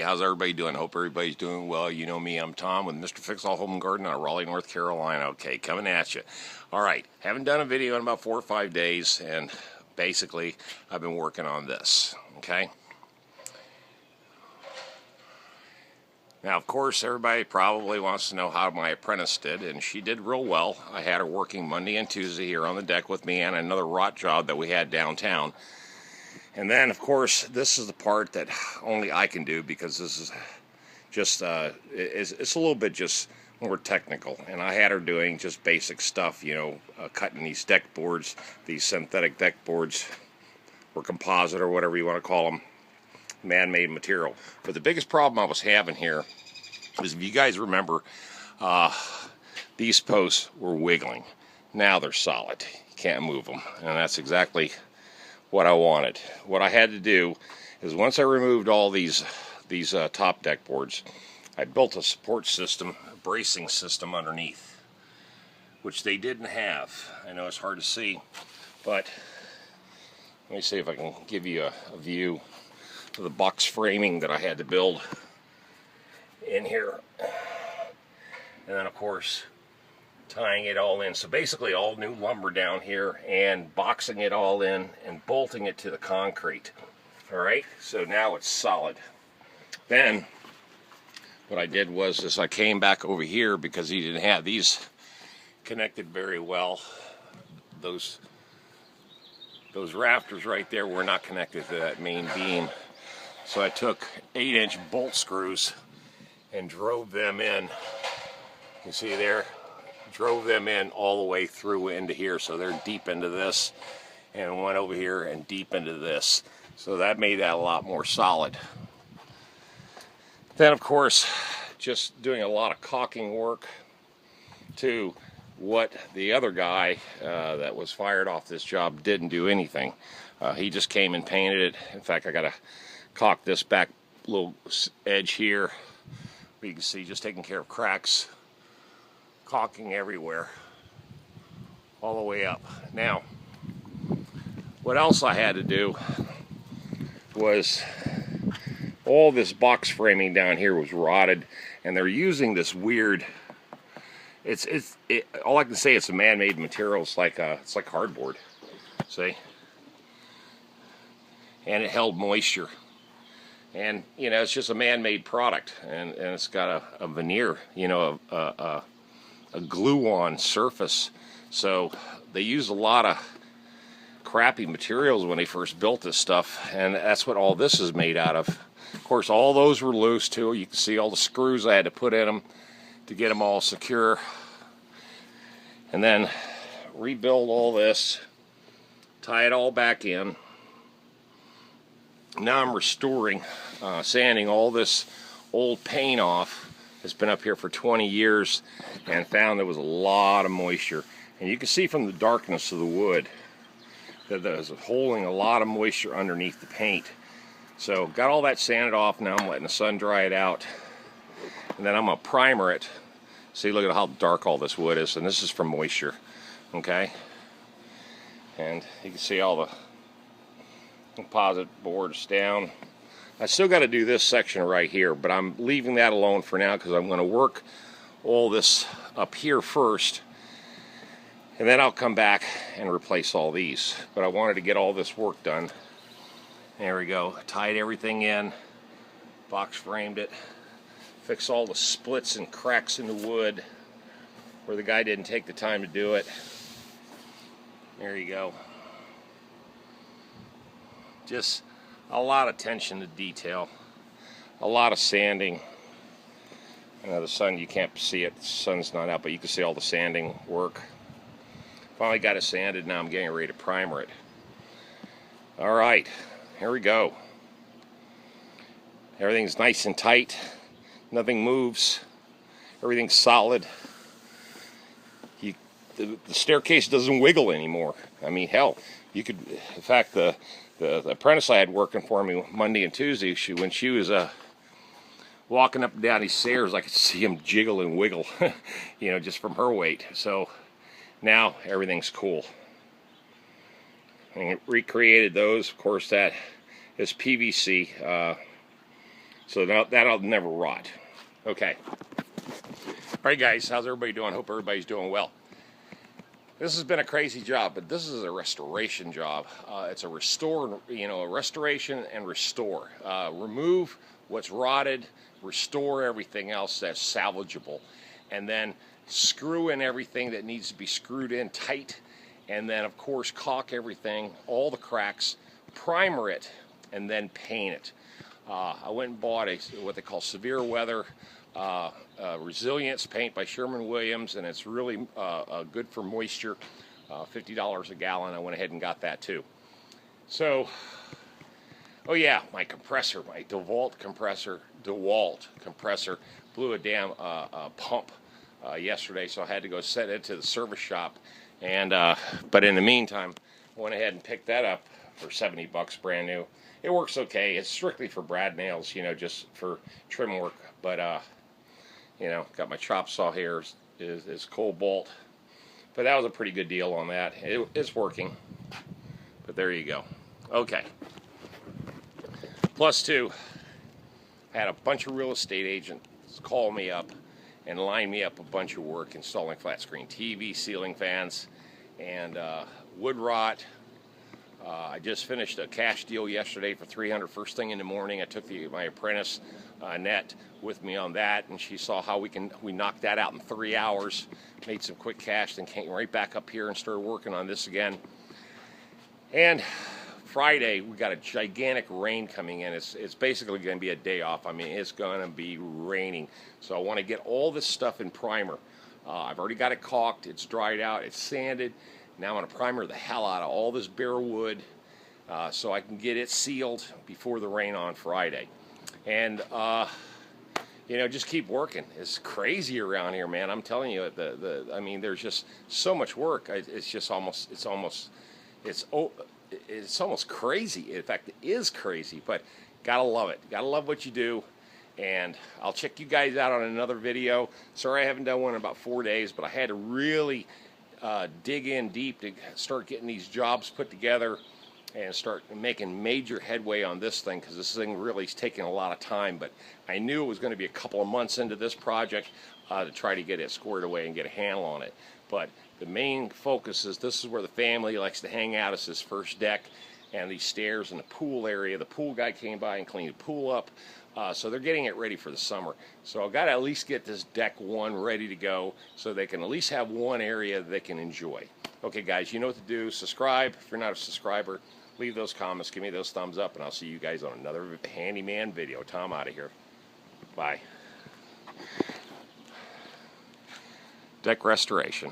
how's everybody doing? Hope everybody's doing well. You know me, I'm Tom with Mr. Fix-All Home and Garden out of Raleigh, North Carolina. Okay, coming at you. All right, haven't done a video in about 4 or 5 days, and basically I've been working on this, okay? Now, of course, everybody probably wants to know how my apprentice did, and she did real well. I had her working Monday and Tuesday here on the deck with me and another rot job that we had downtown. And then, of course, this is the part that only I can do because this is just, it's a little bit just more technical. And I had her doing just basic stuff, you know, cutting these deck boards, these synthetic deck boards, or composite, or whatever you want to call them, man-made material. But the biggest problem I was having here is, if you guys remember, these posts were wiggling. Now they're solid. You can't move them. And that's exactly what I wanted. What I had to do is, once I removed all these top deck boards, I built a support system, a bracing system underneath, which they didn't have. I know it's hard to see, but let me see if I can give you a view of the box framing that I had to build in here. And then, of course, tying it all in. So basically all new lumber down here and boxing it all in and bolting it to the concrete. Alright, so now it's solid. Then what I did was I came back over here because he didn't have these connected very well. Those rafters right there were not connected to that main beam. So I took 8-inch bolt screws and drove them in. You see there? Drove them in all the way through into here, so they're deep into this, and went over here and deep into this, so that made that a lot more solid. Then, of course, just doing a lot of caulking work to what the other guy that was fired off this job didn't do anything. He just came and painted it. In fact, I gotta caulk this back little edge here. You can see, just taking care of cracks, caulking everywhere, all the way up. Now, what else I had to do was, all this box framing down here was rotted, and they're using this weird, all I can say, it's a man-made material. It's like cardboard, see? And it held moisture. And, you know, it's just a man-made product, and it's got a veneer, you know, a glue-on surface. So they used a lot of crappy materials when they first built this stuff, and that's what all this is made out of. Of course, all those were loose too. You can see all the screws I had to put in them to get them all secure, and then rebuild all this, tie it all back in. Now I'm restoring, sanding all this old paint off. It's been up here for 20 years, and found there was a lot of moisture. And you can see from the darkness of the wood that there's holding a lot of moisture underneath the paint. So got all that sanded off. Now I'm letting the sun dry it out, and then I'm gonna primer it. See, look at how dark all this wood is, and this is from moisture. Okay, and you can see all the composite boards down. I still got to do this section right here, but I'm leaving that alone for now because I'm going to work all this up here first, and then I'll come back and replace all these. But I wanted to get all this work done. There we go. Tied everything in, box framed it, fixed all the splits and cracks in the wood where the guy didn't take the time to do it. There you go. Just a lot of attention to detail, a lot of sanding. I know the sun, you can't see it, the sun's not out, but you can see all the sanding work. Finally got it sanded, now I'm getting ready to primer it. Alright, here we go. Everything's nice and tight, nothing moves, everything's solid. The staircase doesn't wiggle anymore. I mean, hell, you could, in fact, the apprentice I had working for me Monday and Tuesday, when she was walking up and down these stairs, I could see him jiggle and wiggle, you know, just from her weight. So now everything's cool. And recreated those. Of course, that is PVC. So that'll never rot. Okay. All right, guys, how's everybody doing? Hope everybody's doing well. This has been a crazy job, but this is a restoration job. It's a restore, a restoration and restore. Remove what's rotted, restore everything else that's salvageable, and then screw in everything that needs to be screwed in tight, and then, of course, caulk everything, all the cracks, primer it, and then paint it. I went and bought what they call severe weather resilience paint by Sherwin-Williams, and it's really good for moisture. $50 a gallon. I went ahead and got that too. So, oh yeah, my compressor, my DeWalt compressor blew a damn pump yesterday, so I had to go set it to the service shop. And but in the meantime, I went ahead and picked that up for 70 bucks, brand new. It works okay. It's strictly for brad nails, just for trim work. But got my chop saw here is Cobalt. But that was a pretty good deal on that. It's working. But there you go. Okay. Plus two, I had a bunch of real estate agents call me up and line me up a bunch of work installing flat screen TV, ceiling fans, and wood rot. I just finished a cash deal yesterday for $300 first thing in the morning. I took my apprentice Annette with me on that, and she saw how we knocked that out in 3 hours, made some quick cash, then came right back up here and started working on this again. And Friday we got a gigantic rain coming in. It's basically going to be a day off. I mean, it's going to be raining, so I want to get all this stuff in primer. I've already got it caulked, it's dried out, it's sanded. Now I'm going to primer the hell out of all this bare wood so I can get it sealed before the rain on Friday. And, just keep working. It's crazy around here, man. I'm telling you, I mean, there's just so much work. It's almost crazy. In fact, it is crazy, but gotta love it. Gotta love what you do. And I'll check you guys out on another video. Sorry I haven't done one in about 4 days, but I had to really dig in deep to start getting these jobs put together and start making major headway on this thing, because this thing really is taking a lot of time. But I knew it was going to be a couple of months into this project to try to get it squared away and get a handle on it. But the main focus is this is where the family likes to hang out. It's this first deck and these stairs in the pool area. The pool guy came by and cleaned the pool up. So they're getting it ready for the summer. So I've got to at least get this deck one ready to go so they can at least have one area they can enjoy. Okay, guys, you know what to do. Subscribe if you're not a subscriber. Leave those comments. Give me those thumbs up, and I'll see you guys on another handyman video. Tom out of here. Bye. Deck restoration.